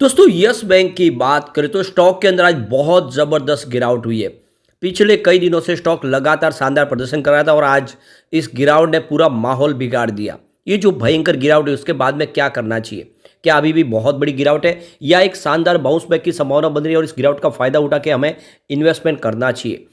दोस्तों yes bank की बात करें तो स्टॉक के अंदर आज बहुत ज़बरदस्त गिरावट हुई है। पिछले कई दिनों से स्टॉक लगातार शानदार प्रदर्शन कर रहा था और आज इस गिरावट ने पूरा माहौल बिगाड़ दिया। ये जो भयंकर गिरावट है उसके बाद में क्या करना चाहिए? क्या अभी भी बहुत बड़ी गिरावट है या एक शानदार बाउंस बैक की संभावना बन रही है और इस गिरावट का फायदा उठा के हमें इन्वेस्टमेंट करना चाहिए?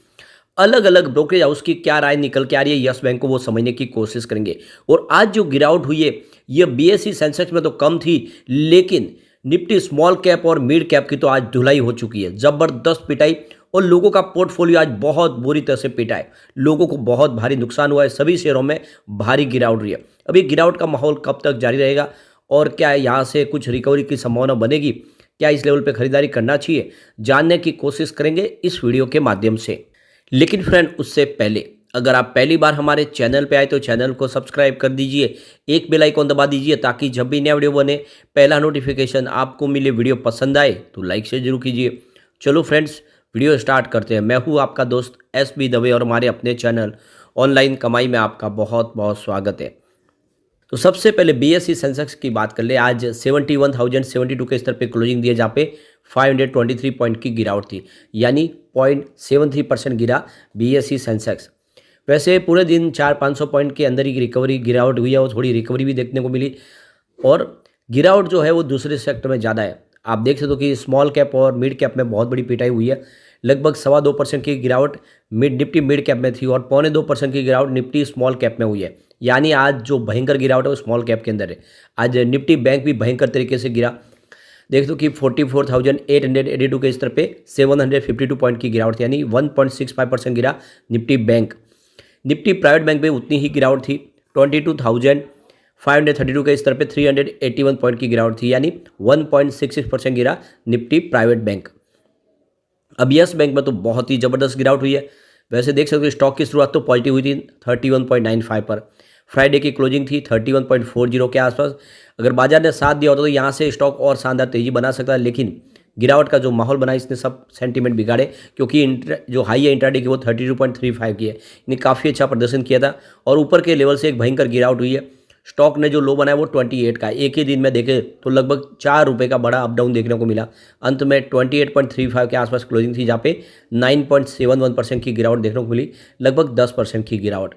अलग अलग ब्रोकरेज हाउस की क्या राय निकल के आ रही है यस बैंक को वो समझने की कोशिश करेंगे। और आज जो गिरावट हुई है ये बीएसई सेंसेक्स में तो कम थी, लेकिन निफ्टी स्मॉल कैप और मिड कैप की तो आज धुलाई हो चुकी है। जबरदस्त पिटाई और लोगों का पोर्टफोलियो आज बहुत बुरी तरह से पिटा है। लोगों को बहुत भारी नुकसान हुआ है, सभी शेयरों में भारी गिरावट रही है। अभी गिरावट का माहौल कब तक जारी रहेगा और क्या यहाँ से कुछ रिकवरी की संभावना बनेगी? क्या इस लेवल पे खरीदारी करना चाहिए? जानने की कोशिश करेंगे इस वीडियो के माध्यम से। लेकिन फ्रेंड उससे पहले अगर आप पहली बार हमारे चैनल पे आए तो चैनल को सब्सक्राइब कर दीजिए, एक बेल आइकॉन दबा दीजिए ताकि जब भी नया वीडियो बने पहला नोटिफिकेशन आपको मिले। वीडियो पसंद आए तो लाइक शेयर जरूर कीजिए। चलो फ्रेंड्स वीडियो स्टार्ट करते हैं। मैं हूँ आपका दोस्त एस बी दवे और हमारे अपने चैनल ऑनलाइन कमाई में आपका बहुत बहुत स्वागत है। तो सबसे पहले बीएसई सेंसेक्स की बात कर ले। आज 71,072 के स्तर पे क्लोजिंग दिए जहाँ पे 523 पॉइंट की गिरावट थी, यानी 0.73% गिरा बीएसई सेंसेक्स। वैसे पूरे दिन 400-500 पॉइंट के अंदर ही रिकवरी गिरावट हुई है और थोड़ी रिकवरी भी देखने को मिली। और गिरावट जो है वो दूसरे सेक्टर में ज़्यादा है। आप देख सकते हो कि स्मॉल कैप और मिड कैप में बहुत बड़ी पिटाई हुई है। लगभग 2.25% की गिरावट निफ्टी मिड कैप में थी और 0.25% की गिरावट निफ्टी स्मॉल कैप में हुई है। यानी आज जो भयंकर गिरावट है वो स्मॉल कैप के अंदर है। आज निफ्टी बैंक भी भयंकर तरीके से गिरा। देख दो कि 44,882 के स्तर पे 752 पॉइंट की गिरावट थी, यानी 1.65% गिरा Nifty bank. Nifty private bank में उतनी ही गिरावट थी। 22,532 के स्तर पे 381 पॉइंट की गिरावट थी, यानी 1.66% गिरा निफ्टी प्राइवेट बैंक। अब यस बैंक में तो बहुत ही ज़बरदस्त गिरावट हुई है। वैसे देख सकते हो स्टॉक की शुरुआत तो पॉजिटिव हुई थी 31.95 पर। फ्राइडे की क्लोजिंग थी 31.40 के आसपास। अगर बाजार ने साथ दिया होता तो यहाँ से स्टॉक और शानदार तेजी बना सकता है, लेकिन गिरावट का जो माहौल बना इसने सब सेंटीमेंट बिगाड़े, क्योंकि जो हाई है इंट्राडे की वो 32.35 की है। इन्हें काफ़ी अच्छा प्रदर्शन किया था और ऊपर के लेवल से एक भयंकर गिरावट हुई है। स्टॉक ने जो लो बनाया वो 28 का, एक ही दिन में देखे तो लगभग 4 रुपये का बड़ा अप डाउन देखने को मिला। अंत में 28.35 के आसपास क्लोजिंग थी, जहाँ पे 9.71% की गिरावट देखने को मिली, लगभग 10% की गिरावट।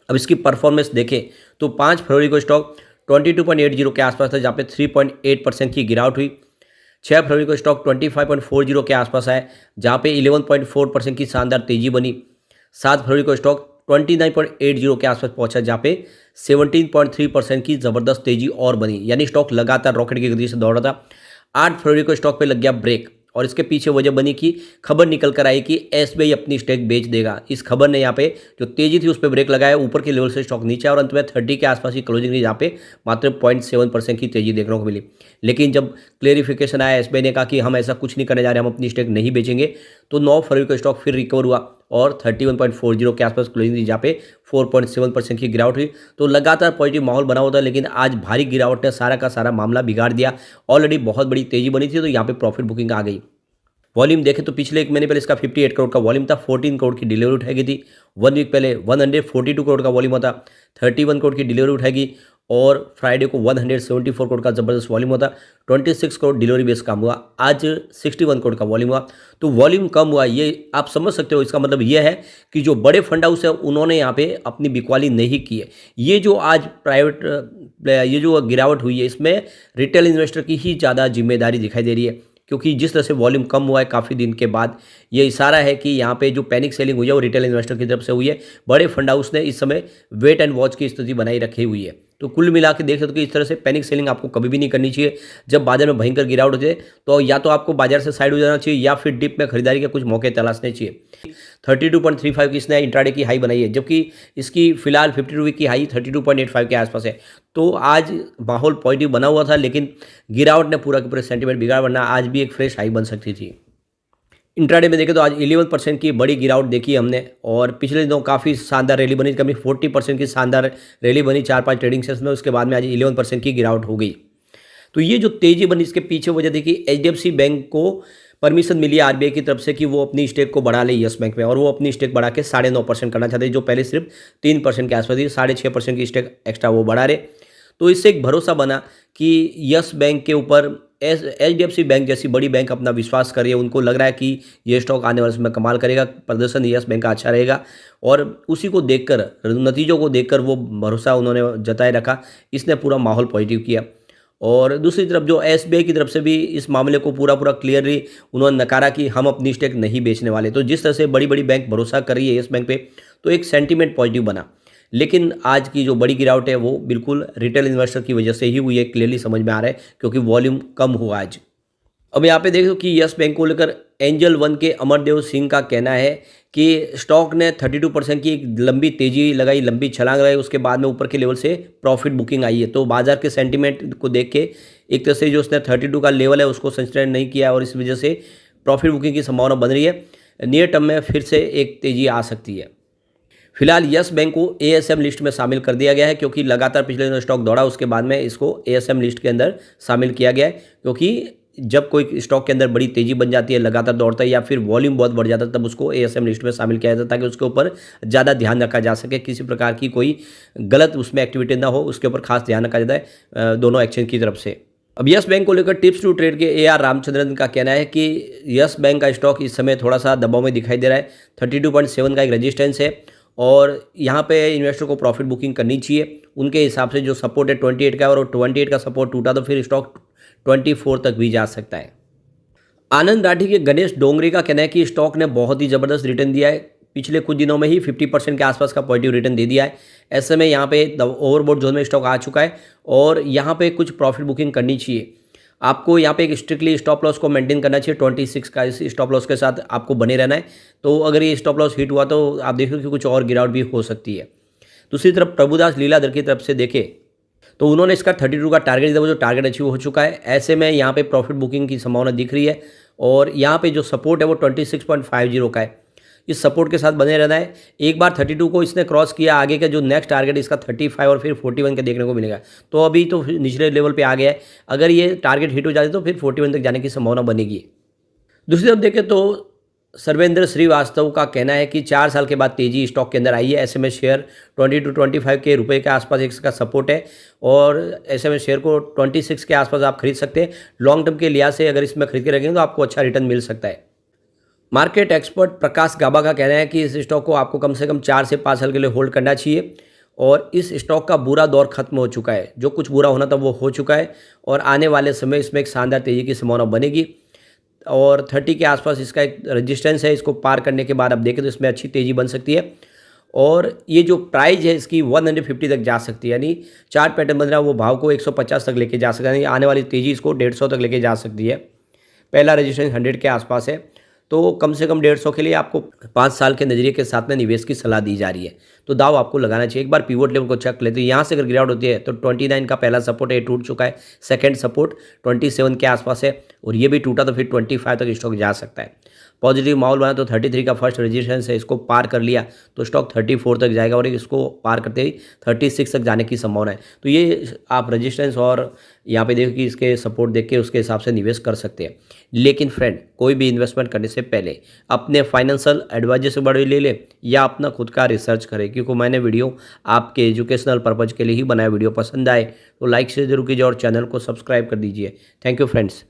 अब इसकी परफॉर्मेंस देखें तो 5 फरवरी को स्टॉक 22.80 के आसपास था, जहाँ पे 3.8% की गिरावट हुई। 6 फरवरी को स्टॉक 25.40 के आसपास आया, जहाँ पे 11.4% की शानदार तेजी बनी। 7 फरवरी को स्टॉक 29.80 के आसपास पहुंचा, जहाँ पे 17.3% की ज़बरदस्त तेजी और बनी, यानी स्टॉक लगातार रॉकेट की गति से दौड़ रहा था। 8 फरवरी को स्टॉक पे लग गया ब्रेक और इसके पीछे वजह बनी कि खबर निकल कर आई कि एसबीआई अपनी स्टेक बेच देगा। इस खबर ने यहाँ पे जो तेजी थी उस पर ब्रेक लगाया, ऊपर के लेवल से स्टॉक नीचे और अंत में 30 के आसपास की क्लोजिंग थी, जहाँ पे मात्र 0.7% की तेजी देखने को मिली। लेकिन जब क्लेरिफिकेशन आया, एसबीआई ने कहा कि हम ऐसा कुछ नहीं करने जा रहे, हम अपनी स्टेक नहीं बेचेंगे, तो 9 फरवरी को स्टॉक फिर रिकवर हुआ और 31.40 के आसपास क्लोजिंग थी, जहाँ पे 4.7% की गिरावट हुई। तो लगातार पॉजिटिव माहौल बना हुआ था, लेकिन आज भारी गिरावट ने सारा का सारा मामला बिगाड़ दिया। ऑलरेडी बहुत बड़ी तेजी बनी थी तो यहाँ पे प्रॉफिट बुकिंग आ गई। वॉल्यूम देखें तो पिछले एक महीने पहले इसका 58 करोड़ का वॉल्यूम था, 14 करोड़ की डिलीवरी उठाई थी। 1 वीक पहले 142 करोड़ का वॉल्यूम था, 31 करोड़ की डिलीवरी उठाएगी। और फ्राइडे को 174 करोड़ का जबरदस्त वॉल्यूम होता, 26 करोड़ डिलीवरी बेस कम हुआ। आज 61 करोड़ का वॉल्यूम हुआ। तो वॉल्यूम कम हुआ, ये आप समझ सकते हो। इसका मतलब ये है कि जो बड़े फंड हाउस है उन्होंने यहाँ पे अपनी बिकवाली नहीं की है। ये जो आज ये जो गिरावट हुई है इसमें रिटेल इन्वेस्टर की ही ज़्यादा जिम्मेदारी दिखाई दे रही है, क्योंकि जिस तरह से वॉल्यूम कम हुआ है काफ़ी दिन के बाद, ये इशारा है कि यहाँ पे जो पैनिक सेलिंग हुई है वो रिटेल इन्वेस्टर की तरफ से हुई है। बड़े फंड हाउस ने इस समय वेट एंड वॉच की स्थिति बनाई रखी हुई है। तो कुल मिला के देख सकते हो कि इस तरह से पैनिक सेलिंग आपको कभी भी नहीं करनी चाहिए। जब बाजार में भयंकर गिरावट होती है तो या तो आपको बाजार से साइड हो जाना चाहिए या फिर डिप में खरीदारी के कुछ मौके तलाशने चाहिए। 32.35 की इसने इंट्राडे की हाई बनाई है, जबकि इसकी फिलहाल 52 वीक की हाई 32.85 के आसपास है। तो आज माहौल पॉजिटिव बना हुआ था, लेकिन गिरावट ने पूरा के पूरे सेंटीमेंट बिगाड़, वरना आज भी एक फ्रेश हाई बन सकती थी। इंट्राडे में देखें तो आज 11% की बड़ी गिरावट देखी हमने और पिछले दिनों काफ़ी शानदार रैली बनी, कभी 40% की शानदार रैली बनी 4-5 ट्रेडिंग सेशंस में। उसके बाद में आज 11% की गिरावट हो गई। तो ये जो तेजी बनी इसके पीछे वजह देखिए, एचडीएफसी बैंक को परमिशन मिली है आरबीआई की तरफ से कि वो अपनी स्टेक को बढ़ा ले यस बैंक में, और वो अपनी स्टेक बढ़ा के 9.5% करना चाहते हैं, जो पहले सिर्फ 3% के आसपास थी। 6.5% की स्टेक एक्स्ट्रा वो बढ़ा रहे। तो इससे एक भरोसा बना कि यस बैंक के ऊपर HDFC बैंक जैसी बड़ी बैंक अपना विश्वास कर रही है, उनको लग रहा है कि ये स्टॉक आने वाले समय में कमाल करेगा, प्रदर्शन यस बैंक का अच्छा रहेगा और उसी को देखकर, नतीजों को देखकर वो भरोसा उन्होंने जताए रखा, इसने पूरा माहौल पॉजिटिव किया। और दूसरी तरफ जो SBI की तरफ से भी इस मामले को पूरा क्लियरली उन्होंने नकारा कि हम अपनी स्टेक नहीं बेचने वाले। तो जिस तरह से बड़ी बड़ी बैंक भरोसा कर रही है येस बैंक पे, तो एक सेंटीमेंट पॉजिटिव बना। लेकिन आज की जो बड़ी गिरावट है वो बिल्कुल रिटेल इन्वेस्टर की वजह से ही हुई है, क्लियरली समझ में आ रहा है, क्योंकि वॉल्यूम कम हुआ आज। अब यहाँ पे देखो कि यस बैंक को लेकर एंजल वन के अमरदेव सिंह का कहना है कि स्टॉक ने 32% की एक लंबी तेजी लगाई, लंबी छलांग लगाई, उसके बाद में ऊपर के लेवल से प्रॉफिट बुकिंग आई है। तो बाजार के सेंटीमेंट को देख के एक तरह से जो उसने 32 का लेवल है उसको सस्टेन नहीं किया और इस वजह से प्रॉफिट बुकिंग की संभावना बन रही है। नियर टर्म में फिर से एक तेजी आ सकती है। फिलहाल यस बैंक को ASM लिस्ट में शामिल कर दिया गया है, क्योंकि लगातार पिछले दिनों स्टॉक दौड़ा, उसके बाद में इसको ASM लिस्ट के अंदर शामिल किया गया है। क्योंकि जब कोई स्टॉक के अंदर बड़ी तेजी बन जाती है, लगातार दौड़ता है या फिर वॉल्यूम बहुत बढ़ जाता है, तब उसको ASM लिस्ट में शामिल किया जाता है, ताकि उसके ऊपर ज़्यादा ध्यान रखा जा सके, किसी प्रकार की कोई गलत उसमें एक्टिविटी ना हो, उसके ऊपर खास ध्यान रखा जाता है दोनों एक्सचेंज की तरफ से। अब यस बैंक को लेकर टिप्स टू ट्रेड के AR रामचंद्रन का कहना है कि यस बैंक का स्टॉक इस समय थोड़ा सा दबाव में दिखाई दे रहा है। 32.7 का एक रजिस्टेंस है और यहाँ पे इन्वेस्टर को प्रॉफिट बुकिंग करनी चाहिए। उनके हिसाब से जो सपोर्ट है 28 का, और 28 का सपोर्ट टूटा तो फिर स्टॉक 24 तक भी जा सकता है। आनंद राठी के गणेश डोंगरे का कहना है कि स्टॉक ने बहुत ही ज़बरदस्त रिटर्न दिया है, पिछले कुछ दिनों में ही 50% के आसपास का पॉजिटिव रिटर्न दे दिया है। ऐसे में यहाँ पे ओवरबॉट जोन में स्टॉक आ चुका है और यहाँ पे कुछ प्रॉफिट बुकिंग करनी चाहिए। आपको यहाँ पे एक स्ट्रिक्टली स्टॉप लॉस को मेंटेन करना चाहिए, 26 का इस स्टॉप लॉस के साथ आपको बने रहना है। तो अगर ये स्टॉप लॉस हिट हुआ तो आप देखो कि कुछ और गिरावट भी हो सकती है। दूसरी तरफ प्रभुदास लीलाधर की तरफ से देखें तो उन्होंने इसका 32 का टारगेट दिया, वो जो टारगेट अचीव हो चुका है। ऐसे में यहाँ पे प्रॉफिट बुकिंग की संभावना दिख रही है और यहाँ पे जो सपोर्ट है वो 26.50 का है। इस सपोर्ट के साथ बने रहना है। एक बार 32 को इसने क्रॉस किया, आगे का जो नेक्स्ट टारगेट इसका 35 और फिर 41 के देखने को मिलेगा। तो अभी तो निचले लेवल पे आ गया है, अगर ये टारगेट हिट हो जाए तो फिर 41 तक जाने की संभावना बनेगी। दूसरी तरफ देखें तो सर्वेंद्र श्रीवास्तव का कहना है कि 4 साल के बाद तेजी स्टॉक के अंदर आई है। ऐसे में शेयर 20 to 25 के रुपए के आसपास इसका सपोर्ट है और ऐसे में शेयर को 26 के आसपास आप खरीद सकते हैं। लॉन्ग टर्म के लिहाज से अगर इसमें खरीद के रखेंगे तो आपको अच्छा रिटर्न मिल सकता है। मार्केट एक्सपर्ट प्रकाश गाबा का कहना है कि इस स्टॉक को आपको कम से कम 4 से 5 साल के लिए होल्ड करना चाहिए और इस स्टॉक का बुरा दौर खत्म हो चुका है। जो कुछ बुरा होना था वो हो चुका है और आने वाले समय इसमें एक शानदार तेजी की संभावना बनेगी और 30 के आसपास इसका एक रेजिस्टेंस है। इसको पार करने के बाद आप देखें तो इसमें अच्छी तेज़ी बन सकती है और ये जो प्राइस है इसकी 150 तक जा सकती है, यानी चार्ट पैटर्न बन रहा है वो भाव को 150 तक लेके जा सकता है, यानी आने वाली तेज़ी इसको 150 तक लेके जा सकती है। पहला रेजिस्टेंस 100 के आसपास है, तो कम से कम 150 के लिए आपको 5 साल के नज़रिए के साथ में निवेश की सलाह दी जा रही है। तो दाव आपको लगाना चाहिए। एक बार पिवोट लेवल को चेक लेते हैं, यहाँ से अगर गिरावट होती है तो 29 का पहला सपोर्ट है, टूट चुका है। सेकंड सपोर्ट 27 के आसपास है और ये भी टूटा तो फिर 25 तक स्टॉक जा सकता है। पॉजिटिव माहौल बना तो 33 का फर्स्ट रेजिस्टेंस है, इसको पार कर लिया तो स्टॉक 34 तक जाएगा और इसको पार करते ही 36 तक जाने की संभावना है। तो ये आप रेजिस्टेंस और यहाँ पे देखो कि इसके सपोर्ट देख के उसके हिसाब से निवेश कर सकते हैं। लेकिन फ्रेंड, कोई भी इन्वेस्टमेंट करने से पहले अपने फाइनेंशियल एडवाइजर से बड़े ले ले या अपना खुद का रिसर्च करें, क्योंकि मैंने वीडियो आपके एजुकेशनल पर्पज़ के लिए ही बनाया। वीडियो पसंद आए तो लाइक शेयर जरूर कीजिए और चैनल को सब्सक्राइब कर दीजिए। Thank you friends.